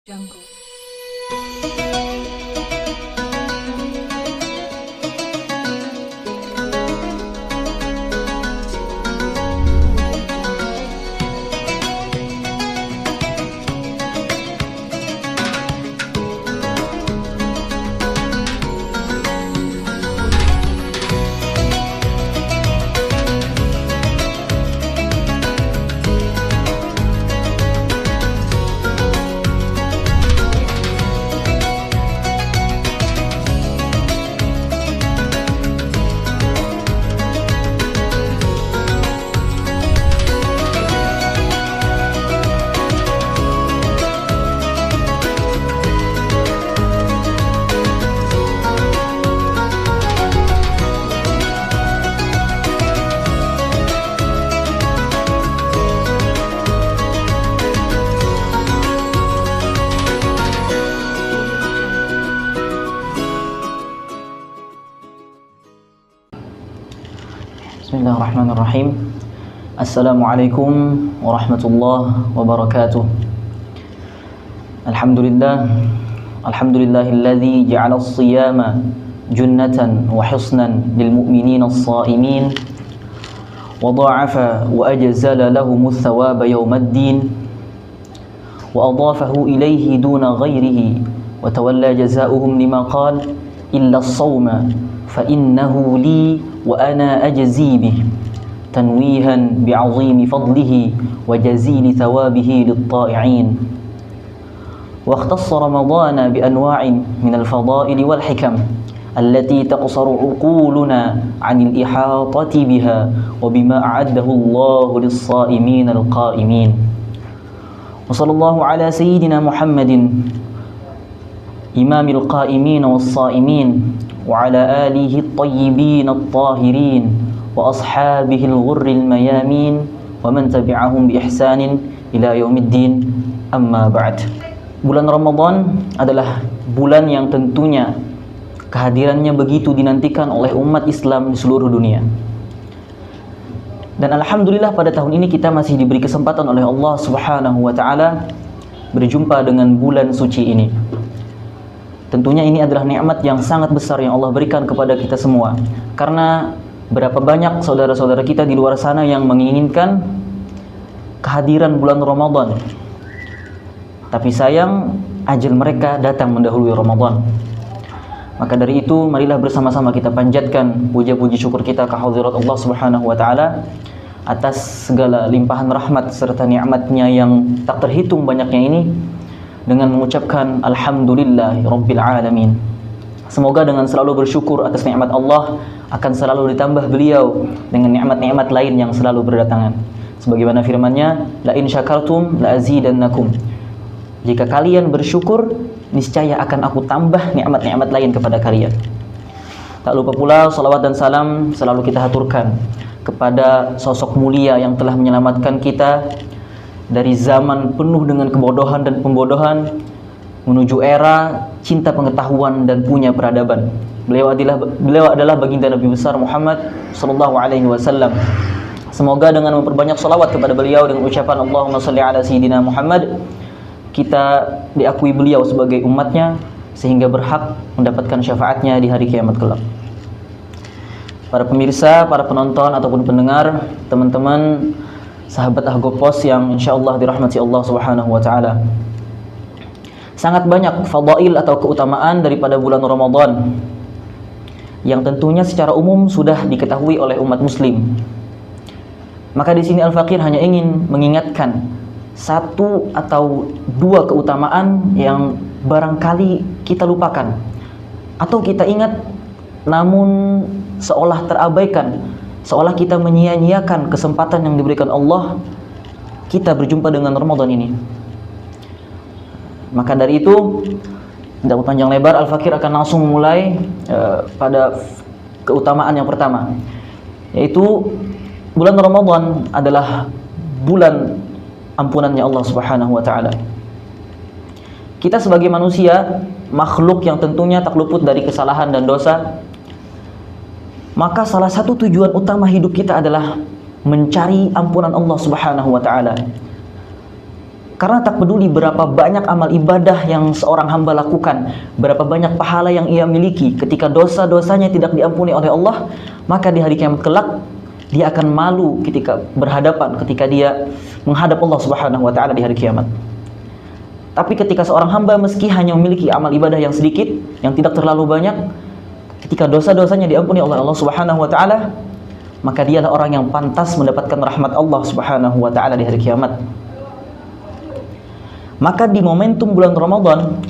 Jungle. Bismillahirrahmanirrahim. Assalamualaikum warahmatullahi wabarakatuh. Alhamdulillahilladzi ja'ala as-siyama junnatan wa hisnan lil mu'minina as-sha'imin wa dha'afa wa ajzala lahum ath-thawaba yawmaddin wa adafahu ilayhi duna ghayrihi wa tawalla jazaohum lima qala illa as-sawma fa innahu li wa ana ajzi bih tanwihan bi'azimi fadlihi wa jazili thawabihi lit-ta'i'in wa ikhtassa ramadana bi anwa'in min al-fada'il wal hikam allati taqsaru 'uquluna 'anil ihatati biha wa bima a'addahu Allahu lis-sha'imin al-qa'imin wa sallallahu ala sayyidina Muhammadin imamil qa'imin was-sha'imin wa ala alihi at-tayyibin at-tahirin wa ashabihil ghurril mayamin wa man tabi'ahum bi ihsanin ila yaumiddin, amma ba'd. Bulan Ramadan adalah bulan yang tentunya kehadirannya begitu dinantikan oleh umat Islam di seluruh dunia. Dan alhamdulillah pada tahun ini kita masih diberi kesempatan oleh Allah Subhanahu wa taala berjumpa dengan bulan suci ini. Tentunya ini adalah nikmat yang sangat besar yang Allah berikan kepada kita semua. Karena berapa banyak saudara-saudara kita di luar sana yang menginginkan kehadiran bulan Ramadan. Tapi sayang, ajal mereka datang mendahului Ramadan. Maka dari itu, marilah bersama-sama kita panjatkan puja-puji syukur kita ke hadirat Allah Subhanahu wa taala atas segala limpahan rahmat serta nikmatnya yang tak terhitung banyaknya ini, dengan mengucapkan alhamdulillah rabbil alamin. Semoga dengan selalu bersyukur atas nikmat Allah akan selalu ditambah beliau dengan nikmat-nikmat lain yang selalu berdatangan. Sebagaimana firman-Nya, la in syakartum la azidannakum. Jika kalian bersyukur, niscaya akan aku tambah nikmat-nikmat lain kepada kalian. Tak lupa pula salawat dan salam selalu kita haturkan kepada sosok mulia yang telah menyelamatkan kita dari zaman penuh dengan kebodohan dan pembodohan menuju era cinta pengetahuan dan punya peradaban. Beliau adalah baginda Nabi besar Muhammad sallallahu alaihi wasallam. Semoga dengan memperbanyak salawat kepada beliau dengan ucapan Allahumma shalli ala sayyidina Muhammad, kita diakui beliau sebagai umatnya sehingga berhak mendapatkan syafaatnya di hari kiamat kelak. Para pemirsa, para penonton ataupun pendengar, teman-teman sahabat Ahgopos yang insyaallah dirahmati Allah Subhanahu wa taala. Sangat banyak fadail atau keutamaan daripada bulan Ramadan yang tentunya secara umum sudah diketahui oleh umat muslim. Maka di sini Al-Faqir hanya ingin mengingatkan satu atau dua keutamaan yang barangkali kita lupakan atau kita ingat namun seolah terabaikan, seolah kita menyia-nyiakan kesempatan yang diberikan Allah kita berjumpa dengan Ramadan ini. Maka dari itu, tidak panjang lebar, Al-Faqir akan langsung mulai pada keutamaan yang pertama, yaitu bulan Ramadan adalah bulan ampunannya Allah Subhanahu wa taala. Kita sebagai manusia, makhluk yang tentunya tak luput dari kesalahan dan dosa, maka salah satu tujuan utama hidup kita adalah mencari ampunan Allah Subhanahu wa taala. Karena tak peduli berapa banyak amal ibadah yang seorang hamba lakukan, berapa banyak pahala yang ia miliki, ketika dosa-dosanya tidak diampuni oleh Allah, maka di hari kiamat kelak dia akan malu ketika berhadapan, ketika dia menghadap Allah Subhanahu wa taala di hari kiamat. Tapi ketika seorang hamba meski hanya memiliki amal ibadah yang sedikit, yang tidak terlalu banyak, ketika dosa-dosanya diampuni oleh Allah Subhanahu wa taala, maka dialah orang yang pantas mendapatkan rahmat Allah Subhanahu wa taala di hari kiamat. Maka di momentum bulan Ramadan,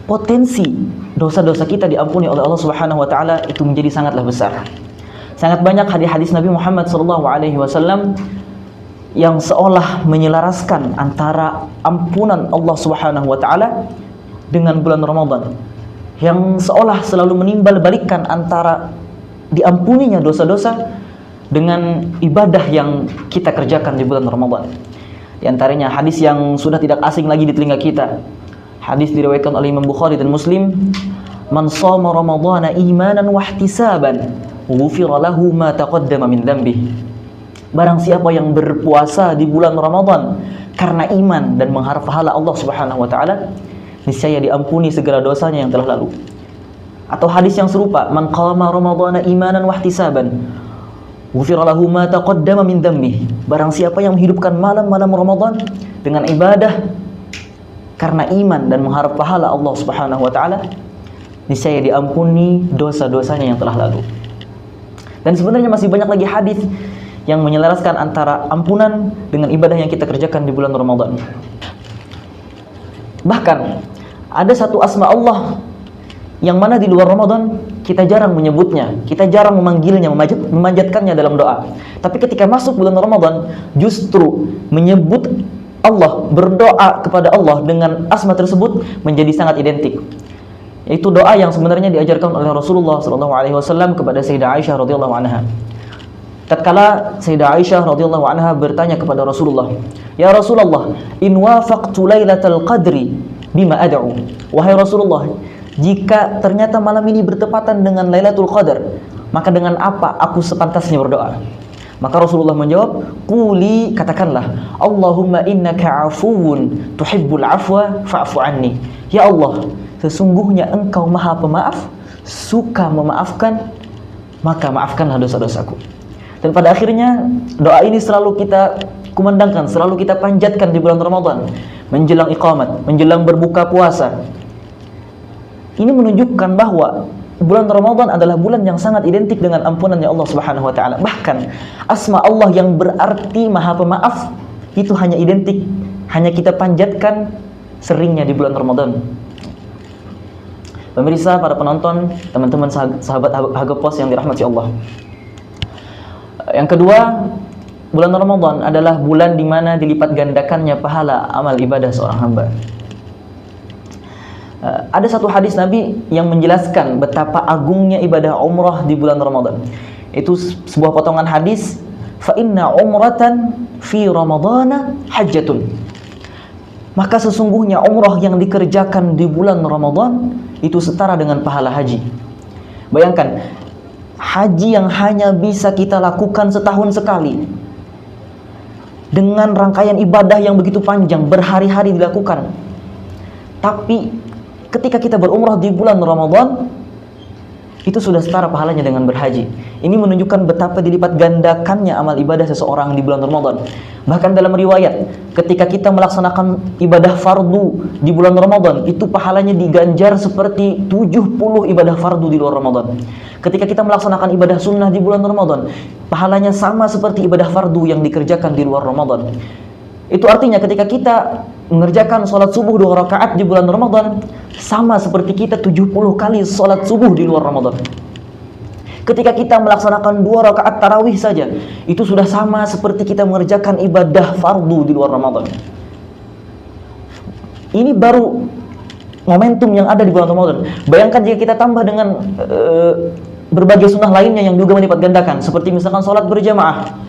potensi dosa-dosa kita diampuni oleh Allah Subhanahu wa taala itu menjadi sangatlah besar. Sangat banyak hadis-hadis Nabi Muhammad SAW yang seolah menyelaraskan antara ampunan Allah Subhanahu wa taala dengan bulan Ramadan, yang seolah selalu menimbal balikkan antara diampuninya dosa-dosa dengan ibadah yang kita kerjakan di bulan Ramadan. Di antaranya hadis yang sudah tidak asing lagi di telinga kita. Hadis diriwayatkan oleh Imam Bukhari dan Muslim, "Man shoma ramadhana imanan wa ihtisaban, ghufira lahu ma taqaddama min dhanbihi." Barang siapa yang berpuasa di bulan Ramadan karena iman dan mengharap pahala Allah Subhanahu wa taala, niscaya diampuni segala dosanya yang telah lalu. Atau hadis yang serupa, "Man qama ramadhana imanan wa ihtisaban, ghufira lahu ma taqaddama min dhanbihi." Barang siapa yang menghidupkan malam-malam Ramadan dengan ibadah karena iman dan mengharap pahala Allah Subhanahu wa taala, niscaya diampuni dosa-dosanya yang telah lalu. Dan sebenarnya masih banyak lagi hadis yang menyelaraskan antara ampunan dengan ibadah yang kita kerjakan di bulan Ramadan. Bahkan ada satu asma Allah yang mana di luar Ramadan kita jarang menyebutnya, kita jarang memanggilnya, memanjatkannya dalam doa. Tapi ketika masuk bulan Ramadan, justru menyebut Allah, berdoa kepada Allah dengan asma tersebut menjadi sangat identik. Yaitu doa yang sebenarnya diajarkan oleh Rasulullah SAW kepada Sayyidah Aisyah radhiyallahu anha. Tatkala Sayyidah Aisyah radhiyallahu anha bertanya kepada Rasulullah, "Ya Rasulullah, in wafaqtu lailatal qadri bima ad'u?" Wahai Rasulullah, jika ternyata malam ini bertepatan dengan Lailatul Qadar, maka dengan apa aku sepantasnya berdoa? Maka Rasulullah menjawab, "Quli," katakanlah, "Allahumma innaka 'afuwun tuhibbul 'afwa fa'fu 'anni." Ya Allah, sesungguhnya Engkau Maha Pemaaf, suka memaafkan, maka maafkanlah dosa-dosaku. Dan pada akhirnya doa ini selalu kita kumandangkan, selalu kita panjatkan di bulan Ramadan, menjelang iqamat, menjelang berbuka puasa. Ini menunjukkan bahwa bulan Ramadan adalah bulan yang sangat identik dengan ampunannya Allah Subhanahu wa taala. Bahkan asma Allah yang berarti Maha Pemaaf itu hanya identik, hanya kita panjatkan seringnya di bulan Ramadan. Pemirsa, para penonton, teman-teman sahabat Hagapos yang dirahmati Allah. Yang kedua, bulan Ramadan adalah bulan di mana dilipat gandakannya pahala amal ibadah seorang hamba. Ada satu hadis Nabi yang menjelaskan betapa agungnya ibadah umrah di bulan Ramadan. Itu sebuah potongan hadis, "Fa inna umratan fi ramadana hajjatun." Maka sesungguhnya umrah yang dikerjakan di bulan Ramadan itu setara dengan pahala haji. Bayangkan, haji yang hanya bisa kita lakukan setahun sekali, dengan rangkaian ibadah yang begitu panjang, berhari-hari dilakukan. Tapi ketika kita berumrah di bulan Ramadan, itu sudah setara pahalanya dengan berhaji. Ini menunjukkan betapa dilipat gandakannya amal ibadah seseorang di bulan Ramadan. Bahkan dalam riwayat, ketika kita melaksanakan ibadah fardu di bulan Ramadan, itu pahalanya diganjar seperti 70 ibadah fardu di luar Ramadan. Ketika kita melaksanakan ibadah sunnah di bulan Ramadan, pahalanya sama seperti ibadah fardu yang dikerjakan di luar Ramadan. Itu artinya ketika kita mengerjakan sholat subuh 2 rakaat di bulan Ramadan, sama seperti kita 70 kali sholat subuh di luar Ramadan. Ketika kita melaksanakan 2 rakaat tarawih saja, itu sudah sama seperti kita mengerjakan ibadah fardu di luar Ramadan. Ini baru momentum yang ada di bulan Ramadan. Bayangkan jika kita tambah dengan berbagai sunnah lainnya yang juga melipat gandakan, seperti misalkan sholat berjamaah.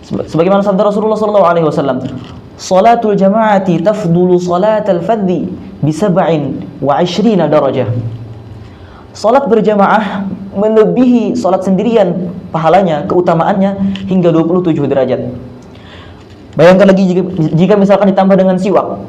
Sebagaimana sabda Rasulullah SAW, "Salatul jama'ati tafdulu salatal fadhi bi 27 darajah." Salat berjamaah melebihi salat sendirian pahalanya, keutamaannya hingga 27 derajat. Bayangkan lagi jika misalkan ditambah dengan siwak.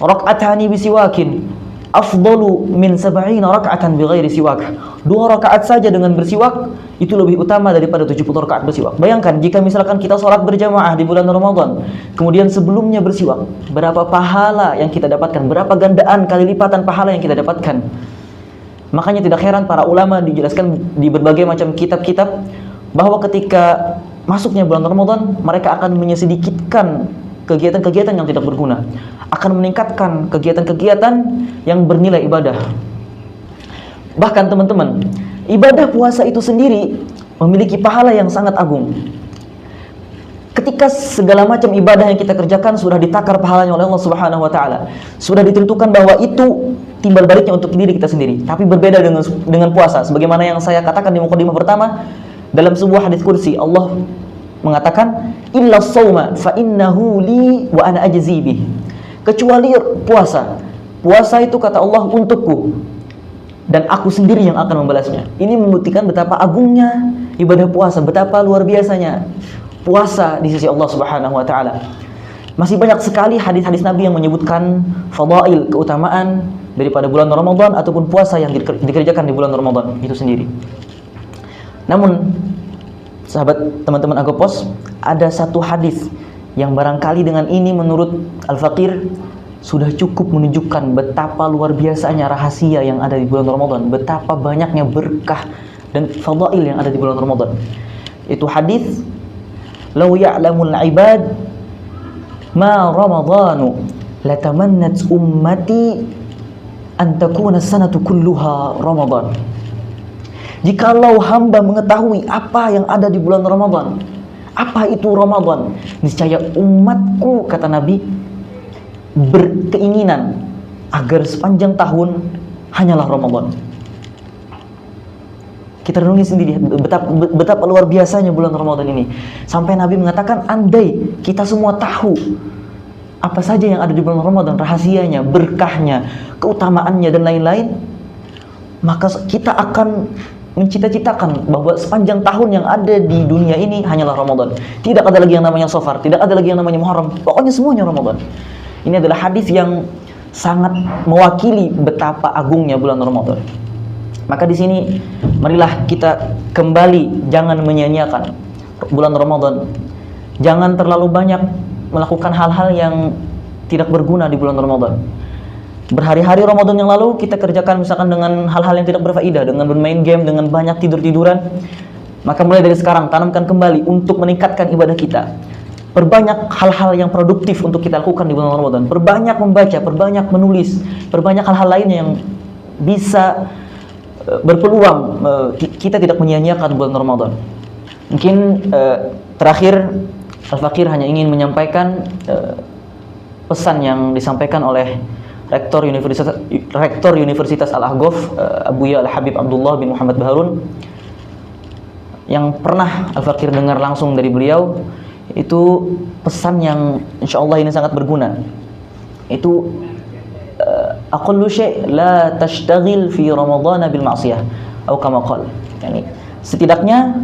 Rak'atani bisiwakin afdalu min 70 rak'atan bighairi siwak. 2 rakaat saja dengan bersiwak itu lebih utama daripada 70 rakaat bersiwak. Bayangkan jika misalkan kita sholat berjamaah di bulan Ramadan, kemudian sebelumnya bersiwak, berapa pahala yang kita dapatkan, berapa gandaan kali lipatan pahala yang kita dapatkan. Makanya tidak heran para ulama dijelaskan di berbagai macam kitab-kitab bahwa ketika masuknya bulan Ramadan, mereka akan menyedikitkan kegiatan-kegiatan yang tidak berguna, akan meningkatkan kegiatan-kegiatan yang bernilai ibadah. Bahkan teman-teman, ibadah puasa itu sendiri memiliki pahala yang sangat agung. Ketika segala macam ibadah yang kita kerjakan sudah ditakar pahalanya oleh Allah Subhanahu wa taala, sudah ditentukan bahwa itu timbal baliknya untuk diri kita sendiri. Tapi berbeda dengan puasa, sebagaimana yang saya katakan di mukadimah pertama, dalam sebuah hadis kursi Allah mengatakan illa shauma fa innahu li wa ana ajzi bih. Kecuali puasa. Puasa itu kata Allah untukku dan aku sendiri yang akan membalasnya. Ini membuktikan betapa agungnya ibadah puasa, betapa luar biasanya puasa di sisi Allah Subhanahu wa taala. Masih banyak sekali hadis-hadis Nabi yang menyebutkan fadail, keutamaan daripada bulan Ramadan ataupun puasa yang dikerjakan di bulan Ramadan itu sendiri. Namun sahabat teman-teman Agopos, ada satu hadis yang barangkali dengan ini menurut Al-Faqir sudah cukup menunjukkan betapa luar biasanya rahasia yang ada di bulan Ramadan, betapa banyaknya berkah dan fadail yang ada di bulan Ramadan. Itu hadis, "Lau ya'lamul 'ibad ma Ramadanu latamannat ummati an takuna sanatu kulluha Ramadan." Jikalau hamba mengetahui apa yang ada di bulan Ramadan, apa itu Ramadan, niscaya umatku, kata Nabi, berkeinginan agar sepanjang tahun hanyalah Ramadan. Kita renungi sendiri betapa luar biasanya bulan Ramadan ini. Sampai Nabi mengatakan, andai kita semua tahu apa saja yang ada di bulan Ramadan, rahasianya, berkahnya, keutamaannya dan lain-lain, maka kita akan mencita-citakan bahwa sepanjang tahun yang ada di dunia ini hanyalah Ramadan. Tidak ada lagi yang namanya Safar, tidak ada lagi yang namanya Muharram, pokoknya semuanya Ramadan. Ini adalah hadis yang sangat mewakili betapa agungnya bulan Ramadan. Maka di sini marilah kita kembali, jangan menyia-nyiakan bulan Ramadan. Jangan terlalu banyak melakukan hal-hal yang tidak berguna di bulan Ramadan. Berhari-hari Ramadan yang lalu kita kerjakan misalkan dengan hal-hal yang tidak berfaedah, dengan bermain game, dengan banyak tidur-tiduran. Maka mulai dari sekarang tanamkan kembali untuk meningkatkan ibadah kita. Perbanyak hal-hal yang produktif untuk kita lakukan di bulan Ramadan. Perbanyak membaca, perbanyak menulis, perbanyak hal-hal lainnya yang bisa berpeluang kita tidak menyia-nyiakan bulan Ramadan. Mungkin terakhir Al-Faqir hanya ingin menyampaikan pesan yang disampaikan oleh Rektor Universitas Al-Ahqaf, Abuya Al-Habib Abdullah bin Muhammad Baharun, yang pernah Al-Faqir dengar langsung dari beliau. Itu pesan yang insyaallah ini sangat berguna. Itu aqallu syai' la tashtaghil fi Ramadhan bil ma'siyah atau kama qala. Yani setidaknya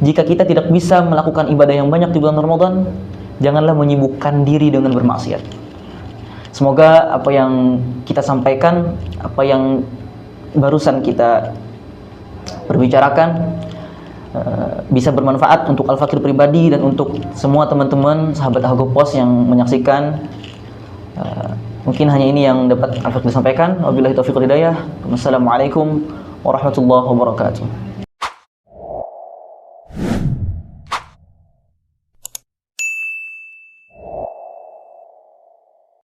jika kita tidak bisa melakukan ibadah yang banyak di bulan Ramadan, janganlah menyibukkan diri dengan bermaksiat. Semoga apa yang kita sampaikan, apa yang barusan kita perbicarakan bisa bermanfaat untuk Al-Faqir pribadi dan untuk semua teman-teman sahabat Agopos yang menyaksikan. Mungkin hanya ini yang dapat Al-Faqir sampaikan. Wabillahi taufiq wal hidayah. Wassalamualaikum warahmatullahi wabarakatuh.